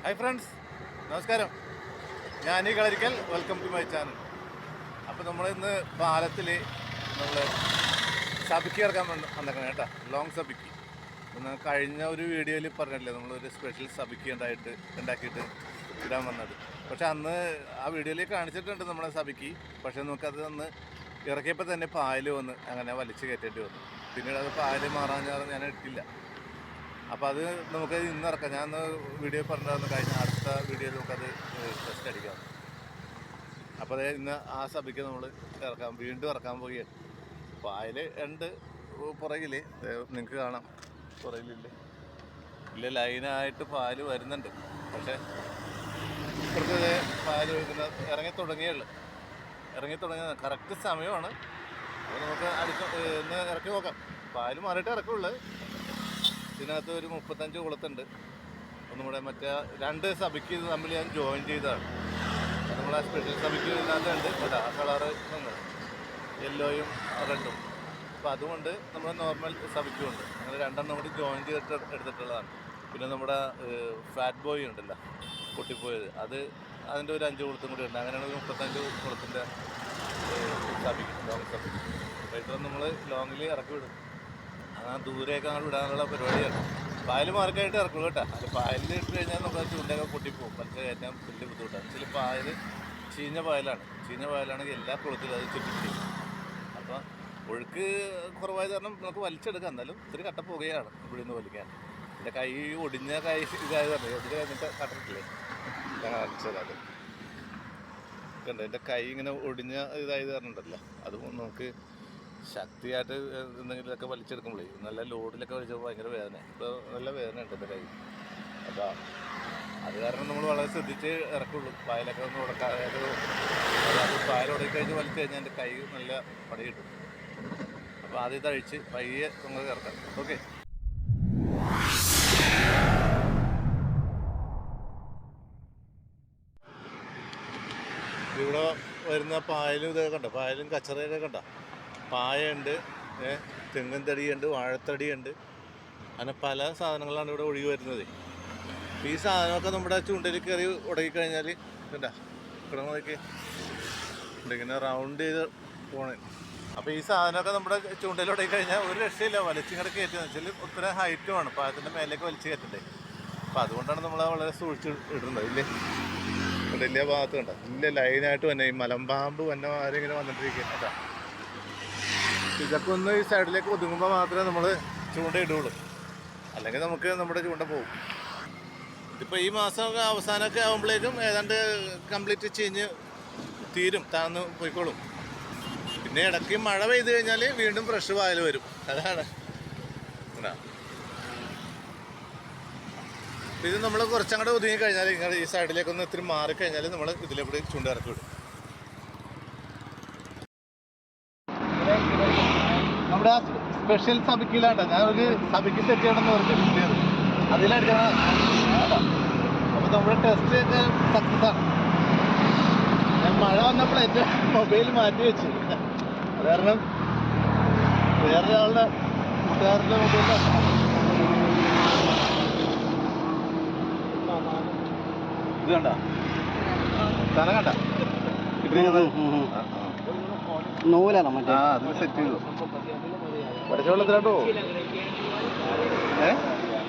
Hi friends, നമസ്കാരം. ഞാൻ ഈ Kalarikkal. Welcome to my channel. അപ്പോൾ നമ്മളിന്ന് പാലത്തിൽ നമ്മൾ സബിക്ക് ഇറക്കാൻ വന്നേക്കണം കേട്ടോ, ലോങ് സബിക്ക്. ഒന്ന് കഴിഞ്ഞ ഒരു വീഡിയോയിൽ പറഞ്ഞില്ലേ നമ്മളൊരു സ്പെഷ്യൽ സബിക്ക് ഉണ്ടാക്കിയിട്ട് ഇടാൻ വന്നത്. പക്ഷെ അന്ന് ആ വീഡിയോയിൽ കാണിച്ചിട്ടുണ്ട് നമ്മളെ സബിക്ക്. പക്ഷെ നമുക്കത് അന്ന് ഇറക്കിയപ്പോൾ തന്നെ പായൽ വന്ന് അങ്ങനെ വലിച്ച് കയറ്റേണ്ടി വന്നു. പിന്നീട് അത് പായൽ മാറാൻ ഞാൻ ഇട്ടില്ല. അപ്പോൾ അത് നമുക്ക് ഇന്ന് ഇറക്കാം. ഞാൻ വീഡിയോ പറഞ്ഞിരുന്നു കഴിഞ്ഞ അടുത്ത വീഡിയോയിൽ നമുക്കത് ടെസ്റ്റ് അടിക്കാം. അപ്പോൾ അത് ഇന്ന് ആ സഭയ്ക്ക് നമ്മൾ വീണ്ടും ഇറക്കാൻ പോവുകയാണ്. പായൽ ഉണ്ട് പുറകിൽ, നിങ്ങൾക്ക് കാണാം പുറകിലില്ല, ഇല്ല ലൈനായിട്ട് പാല് വരുന്നുണ്ട്. പക്ഷേ ഇപ്പുറത്തെ പാല് ഇറങ്ങി തുടങ്ങിയ കറക്റ്റ് സമയമാണ്. അപ്പോൾ നമുക്ക് ഇന്ന് ഇറക്കി നോക്കാം. പാല് മാറിയിട്ട് ഇറക്കുള്ളൂ. ഇതിനകത്ത് ഒരു 35 കുളത്തുണ്ട്. ഒന്നും കൂടെ മറ്റേ 2 സഭയ്ക്ക് തമ്മിൽ ഞാൻ ജോയിൻ ചെയ്തതാണ്. നമ്മളെ സ്പെഷ്യൽ സഭയ്ക്ക് ഇതിനകത്തുണ്ട് കേട്ടോ, ആ കളറ് യെല്ലോയും റെഡും. അപ്പോൾ അതുകൊണ്ട് നമ്മൾ നോർമൽ സഭയ്ക്കും ഉണ്ട്. അങ്ങനെ 2 കൂടി ജോയിൻ ചെയ്തിട്ട് എടുത്തിട്ടുള്ളതാണ്. പിന്നെ നമ്മുടെ ഫാറ്റ് ബോയ് ഉണ്ടല്ലോ, പൊട്ടിപ്പോയത്, അതിൻ്റെ ഒരു 5 കുളത്തും കൂടി ഉണ്ട്. അങ്ങനെയാണ് ഒരു 35 കുളത്തിൻ്റെ സഭയ്ക്ക്, ലോങ് സഭയ്ക്ക്. അപ്പോൾ ഇത്ര നമ്മൾ ലോങ്ങിൽ ഇറക്കി വിടും. ദൂരെയൊക്കെ അങ്ങോട്ട് വിടാനുള്ള പരിപാടിയാണ്. പായൽ മാർക്കായിട്ട് ഇറക്കുള്ളൂ കേട്ടോ. അത് പായലിൽ ഇട്ട് കഴിഞ്ഞാൽ നമുക്ക് ചൂണ്ടയൊക്കെ പൊട്ടിപ്പോകും. പക്ഷേ ഏറ്റവും വലിയ ബുദ്ധിമുട്ടാണ്. ആക്ച്വലി പായൽ ചീഞ്ഞ പായലാണെങ്കിൽ എല്ലാ കുളത്തിലും അത് ചുറ്റിപ്പിടിക്കും. അപ്പോൾ ഒഴുക്ക് കുറവായത് കാരണം നമുക്ക് വലിച്ചെടുക്കാം. എന്നാലും ഇത്തിരി കട്ട പോകുകയാണ് ഇവിടെ നിന്ന് വലിക്കാൻ. എൻ്റെ കൈ ഒടിഞ്ഞ ഇതായത് കാരണം ഒടിഞ്ഞ കഴിഞ്ഞിട്ട് കട്ടിട്ടില്ലേ, ഞാൻ കാണിച്ചത്. അത് കണ്ടോ, എൻ്റെ കൈ ഇങ്ങനെ ഒടിഞ്ഞ ഇതായത് കാരണം ഉണ്ടല്ലോ, അത് നമുക്ക് ശക്തിയായിട്ട് എന്തെങ്കിലുമൊക്കെ വലിച്ചെടുക്കുമ്പോഴേ, നല്ല ലോഡിലൊക്കെ വലിച്ചപ്പോൾ ഭയങ്കര വേദന. ഇപ്പോൾ നല്ല വേദന ഉണ്ട് എൻ്റെ കൈ. അപ്പോൾ അത് കാരണം നമ്മൾ വളരെ ശ്രദ്ധിച്ച് ഇറക്കുള്ളൂ. പായലൊക്കെ ഒന്ന് ഉടക്കാതെ, പായൽ ഉടക്കിക്കഴിഞ്ഞ് വലിച്ചു കഴിഞ്ഞാൽ എൻ്റെ കൈ നല്ല പണി കിട്ടും. അപ്പോൾ ആദ്യം തഴിച്ച് പയ്യെ നമുക്ക് ഇറക്കാം. ഓക്കെ. ഇവിടെ വരുന്ന പായലും ഇതൊക്കെ കണ്ടോ, പായലും കച്ചറയൊക്കെ കണ്ടോ. പായുണ്ട്, തെങ്ങിൻ തടിയുണ്ട്, വാഴത്തടിയുണ്ട്, അങ്ങനെ പല സാധനങ്ങളാണ് ഇവിടെ ഒഴുകി വരുന്നത്. ഈ സാധനമൊക്കെ നമ്മുടെ ചൂണ്ടയിൽ കയറി ഉടക്കിക്കഴിഞ്ഞാൽ കണ്ടാ ഇവിടെ നോക്കി ഇങ്ങനെ റൗണ്ട് ചെയ്ത് പോണേ. അപ്പോൾ ഈ സാധനമൊക്കെ നമ്മുടെ ചൂണ്ടയിൽ ഉടക്കിക്കഴിഞ്ഞാൽ ഒരു രക്ഷയില്ല, വലിച്ചിങ്ങടെ കയറ്റുന്നത് വെച്ചാൽ ഒത്തിരി ഹൈറ്റുമാണ്, പായത്തിൻ്റെ മേലേക്ക് വലിച്ച് കയറ്റണ്ടേ. അപ്പോൾ അതുകൊണ്ടാണ് നമ്മൾ വളരെ സൂക്ഷിച്ച് ഇടുന്നത്. ഇല്ലേ വലിയ ഭാഗത്ത് കണ്ടോ, ഇല്ല ലൈനായിട്ട് തന്നെ ഈ മലമ്പാമ്പ് വന്ന ആരെങ്കിലും വന്നിട്ടിരിക്കുക കേട്ടോ. ഇതൊക്കെ ഒന്ന് ഈ സൈഡിലേക്ക് ഒതുങ്ങുമ്പോൾ മാത്രമേ നമ്മൾ ചൂണ്ട ഇടുകയുള്ളൂ, അല്ലെങ്കിൽ നമുക്ക് നമ്മുടെ ചൂണ്ട പോകും. ഇതിപ്പോൾ ഈ മാസം അവസാനമൊക്കെ ആകുമ്പോഴേക്കും ഏതാണ്ട് കംപ്ലീറ്റ് ചീഞ്ഞ് തീരും, താഴ്ന്ന് പോയിക്കോളും. പിന്നെ ഇടയ്ക്ക് മഴ പെയ്ത് കഴിഞ്ഞാൽ വീണ്ടും ഫ്രഷ് പായൽ വരും. അതാണ് ഇത് നമ്മൾ കുറച്ചങ്ങോട്ട് ഒതുങ്ങി കഴിഞ്ഞാൽ ഇങ്ങനെ ഈ സൈഡിലേക്കൊന്ന് ഇത്തിരി മാറിക്കഴിഞ്ഞാൽ നമ്മൾ ഇതിലേക്ക് ചൂണ്ട ഇറക്കി വിടും. നമ്മുടെ ആ സ്പെഷ്യൽ സബിക്കിലാണ്ട ഞാൻ ഒരു സബിക്ക് സെറ്റ് ചെയ്യണമെന്ന് പറഞ്ഞിട്ടുണ്ട്, അതിലടിക്കണം. അപ്പോൾ നമ്മുടെ ടെസ്റ്റ് ഒക്കെ സക്സസ് ആണ്. ഞാൻ മഴ വന്നപ്പോൾ എൻ്റെ മൊബൈൽ മാറ്റി വെച്ച്, അത് കാരണം വേറൊരാളുടെ കൂട്ടുകാരുടെ മൊബൈലാണ്. ഇത് കണ്ട സ്ഥലം കണ്ട നൂലാണ് മറ്റേ, അത് സെറ്റ് ചെയ്തു. പഠിച്ച വെള്ളത്തിലാട്ടോ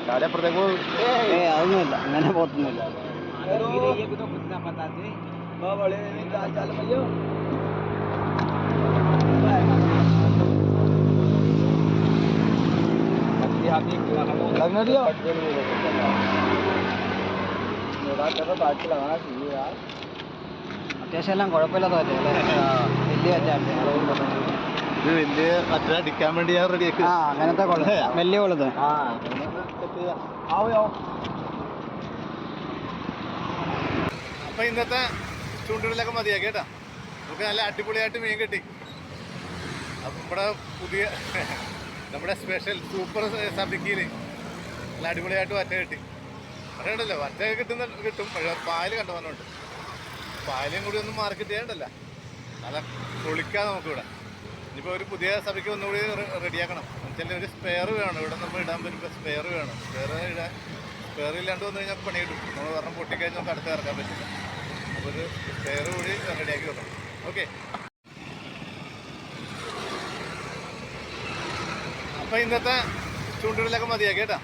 കാലം അപ്പുറത്തേക്ക് അതൊന്നുമില്ല, അങ്ങനെ പോത്തൊന്നുമില്ല. അത്യാവശ്യം എല്ലാം കുഴപ്പമില്ലാത്ത പറ്റല്ലേ, വലിയ അറ്റാക്ക്. ഇത് വലിയ അറ്റ അടിക്കാൻ വേണ്ടി ഞാൻ റെഡിയാക്കി. അങ്ങനത്തെ വലിയ കൊളുത്ത്. അപ്പൊ ഇന്നത്തെ ചൂണ്ടിടലൊക്കെ മതിയാക്കി കേട്ടാ. നമുക്ക് നല്ല അടിപൊളിയായിട്ട് മീൻ കിട്ടി. അപ്പം നമ്മുടെ സ്പെഷ്യൽ സൂപ്പർ സബിക്കിയിൽ നല്ല അടിപൊളിയായിട്ട് വറ്റ കിട്ടി. പക്ഷേ ഉണ്ടല്ലോ, വറ്റ കിട്ടും, പക്ഷേ പായൽ കണ്ടുപോകുന്നുണ്ട്. പായലും കൂടി ഒന്നും മാർക്കറ്റ് ചെയ്യണ്ടല്ല, നല്ല പൊളിക്കാം നമുക്കിവിടെ. ഇനിയിപ്പോൾ ഒരു പുതിയ സഭയ്ക്ക് ഒന്നുകൂടി റെഡിയാക്കണം. എന്നുവെച്ചാൽ ഒരു സ്പെയർ വേണം. ഇവിടെ നമ്മൾ ഇടാൻ പറ്റുമ്പോൾ സ്പെയർ വേണം. സ്പെയർ ഇടാൻ സ്പെയർ ഇല്ലാണ്ട് വന്നു കഴിഞ്ഞാൽ പണി കിട്ടും. നമ്മൾ പറഞ്ഞ പൊട്ടിക്കഴിഞ്ഞാൽ നമുക്ക് അടുത്ത് ഇറക്കാൻ പറ്റില്ല. അപ്പോൾ ഒരു സ്പെയർ കൂടി റെഡിയാക്കി വെക്കണം. ഓക്കെ, അപ്പോൾ ഇന്നത്തെ ചൂണ്ടുകളിലൊക്കെ മതിയാക്കി കേട്ടോ.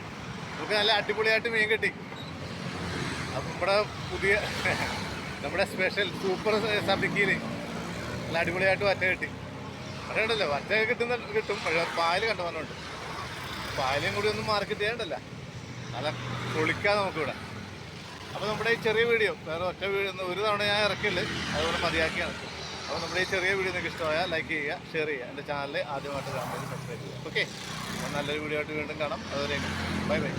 നമുക്ക് നല്ല അടിപൊളിയായിട്ട് മീൻ കിട്ടി. അപ്പം നമ്മുടെ പുതിയ നമ്മുടെ സ്പെഷ്യൽ സൂപ്പർ സബിക്കിയിൽ നല്ല അടിപൊളിയായിട്ട് വറ്റ കിട്ടി. അറിയണ്ടല്ലോ, വറ്റ കിട്ടും. പക്ഷേ പായൽ കണ്ടുപോകാനുണ്ട്. പായലും കൂടി ഒന്നും മാർക്കറ്റ് ചെയ്യണ്ടല്ല, നല്ല പൊളിക്കാം നമുക്കിവിടെ. അപ്പോൾ നമ്മുടെ ഈ ചെറിയ വീഡിയോ വേറെ ഒറ്റ വീഡിയോ ഒരു തവണ ഞാൻ ഇറക്കില്ല, അതുപോലെ മതിയാക്കിയാണ്. അപ്പോൾ നമ്മുടെ ഈ ചെറിയ വീഡിയോ നിങ്ങൾക്ക് ഇഷ്ടമായാൽ ലൈക്ക് ചെയ്യുക, ഷെയർ ചെയ്യുക. എൻ്റെ ചാനൽ ആദ്യമായിട്ട് കാണുന്നത് സബ്സ്ക്രൈബ് ചെയ്യുക. ഓക്കെ, നല്ലൊരു വീഡിയോ ആയിട്ട് വീണ്ടും കാണാം. അതുവരെ ബൈ ബൈ.